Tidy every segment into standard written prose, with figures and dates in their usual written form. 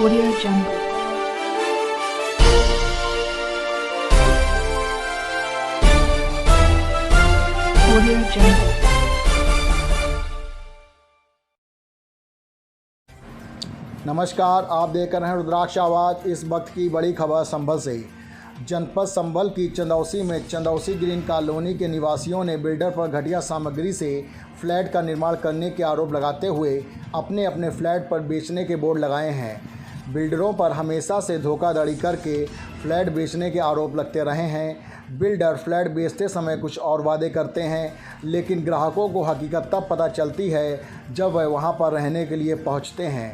Audio Jungle. Audio Jungle. नमस्कार, आप देख रहे हैं रुद्राक्ष आवाज़। इस वक्त की बड़ी खबर संभल से। जनपद संभल की चंदौसी में चंदौसी ग्रीन कॉलोनी के निवासियों ने बिल्डर पर घटिया सामग्री से फ्लैट का निर्माण करने के आरोप लगाते हुए अपने अपने फ्लैट पर बेचने के बोर्ड लगाए हैं। बिल्डरों पर हमेशा से धोखाधड़ी करके फ्लैट बेचने के आरोप लगते रहे हैं। बिल्डर फ्लैट बेचते समय कुछ और वादे करते हैं, लेकिन ग्राहकों को हकीकत तब पता चलती है जब वह वहां पर रहने के लिए पहुंचते हैं।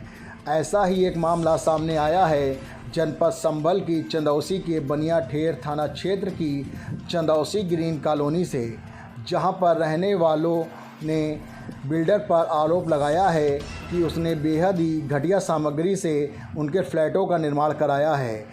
ऐसा ही एक मामला सामने आया है जनपद संभल की चंदौसी के बनिया ठेर थाना क्षेत्र की चंदौसी ग्रीन कॉलोनी से, जहां पर रहने वालों ने बिल्डर पर आरोप लगाया है कि उसने बेहद ही घटिया सामग्री से उनके फ्लैटों का निर्माण कराया है,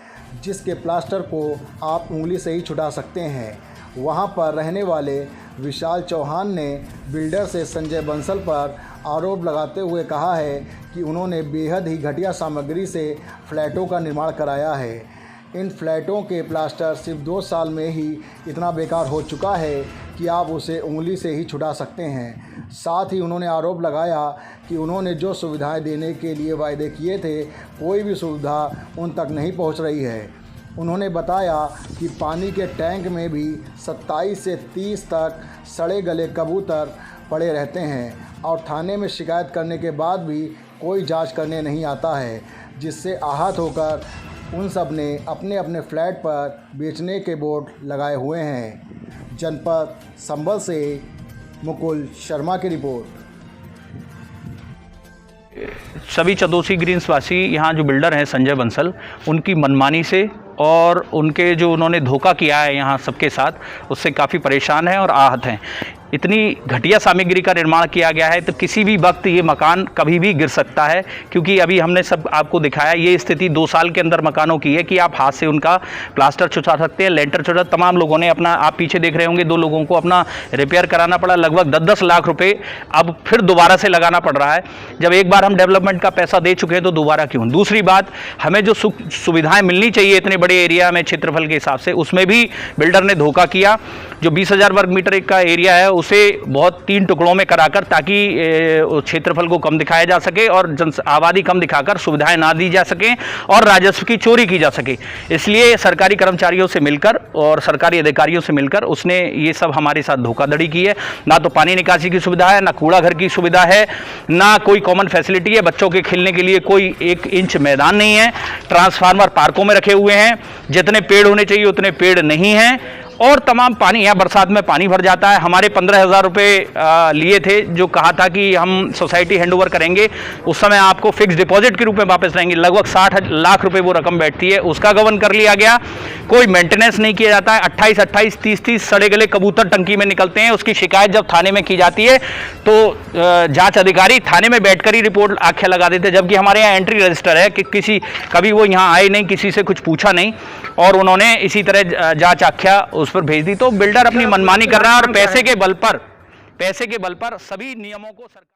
जिसके प्लास्टर को आप उंगली से ही छुटा सकते हैं। वहां पर रहने वाले विशाल चौहान ने बिल्डर से संजय बंसल पर आरोप लगाते हुए कहा है कि उन्होंने बेहद ही घटिया सामग्री से फ्लैटों का निर्माण कराया है। इन फ्लैटों के प्लास्टर सिर्फ 2 साल में ही इतना बेकार हो चुका है कि आप उसे उंगली से ही छुटा सकते हैं। साथ ही उन्होंने आरोप लगाया कि उन्होंने जो सुविधाएं देने के लिए वायदे किए थे, कोई भी सुविधा उन तक नहीं पहुंच रही है। उन्होंने बताया कि पानी के टैंक में भी 27 से 30 तक सड़े गले कबूतर पड़े रहते हैं और थाने में शिकायत करने के बाद भी कोई जांच करने नहीं आता है, जिससे आहत होकर उन सब ने अपने अपने फ्लैट पर बेचने के बोर्ड लगाए हुए हैं। जनपद संभल से मुकुल शर्मा की रिपोर्ट। सभी चंदौसी ग्रीन्स वासी यहाँ जो बिल्डर हैं संजय बंसल, उनकी मनमानी से और उनके जो उन्होंने धोखा किया है यहाँ सबके साथ, उससे काफ़ी परेशान हैं और आहत हैं। इतनी घटिया सामग्री का निर्माण किया गया है तो किसी भी वक्त ये मकान कभी भी गिर सकता है, क्योंकि अभी हमने सब आपको दिखाया ये स्थिति 2 साल के अंदर मकानों की है कि आप हाथ से उनका प्लास्टर छुटा सकते हैं, लेंटर छुटा। तमाम लोगों ने अपना, आप पीछे देख रहे होंगे 2 लोगों को अपना रिपेयर कराना पड़ा, लगभग 10-10 लाख रुपए अब फिर दोबारा से लगाना पड़ रहा है। जब एक बार हम डेवलपमेंट का पैसा दे चुके हैं तो दोबारा क्यों। दूसरी बात, हमें जो सुविधाएं मिलनी चाहिए इतने बड़े एरिया में क्षेत्रफल के हिसाब से, उसमें भी बिल्डर ने धोखा किया। जो 20,000 वर्ग मीटर का एरिया है उसे बहुत 3 टुकड़ों में कराकर, ताकि क्षेत्रफल को कम दिखाया जा सके और आबादी कम दिखाकर सुविधाएं ना दी जा सकें और राजस्व की चोरी की जा सके। इसलिए सरकारी कर्मचारियों से मिलकर और सरकारी अधिकारियों से मिलकर उसने ये सब हमारे साथ धोखाधड़ी की है। ना तो पानी निकासी की सुविधा है, ना कूड़ा घर की सुविधा है, ना कोई कॉमन फैसिलिटी है। बच्चों के खेलने के लिए कोई 1 इंच मैदान नहीं है। ट्रांसफार्मर पार्कों में रखे हुए हैं, जितने पेड़ होने चाहिए उतने पेड़ नहीं हैं और तमाम पानी है, बरसात में पानी भर जाता है। हमारे 15,000 रुपये लिए थे, जो कहा था कि हम सोसाइटी हैंडओवर करेंगे, उस समय आपको फिक्स डिपॉजिट के रूप में वापस रहेंगे। लगभग 60 लाख रुपए वो रकम बैठती है, उसका गबन कर लिया गया। कोई मेंटेनेंस नहीं किया जाता है। 28-28, 30-30 सड़े गले कबूतर टंकी में निकलते हैं। उसकी शिकायत जब थाने में की जाती है तो जांच अधिकारी थाने में बैठकर ही रिपोर्ट आख्या लगा देते हैं, जबकि हमारे यहाँ एंट्री रजिस्टर है कि कभी वो यहाँ आए नहीं, किसी से कुछ पूछा नहीं और उन्होंने इसी तरह जांच आख्या उस पर भेज दी। तो बिल्डर अपनी मनमानी कर रहा है और पैसे के बल पर सभी नियमों को सरकार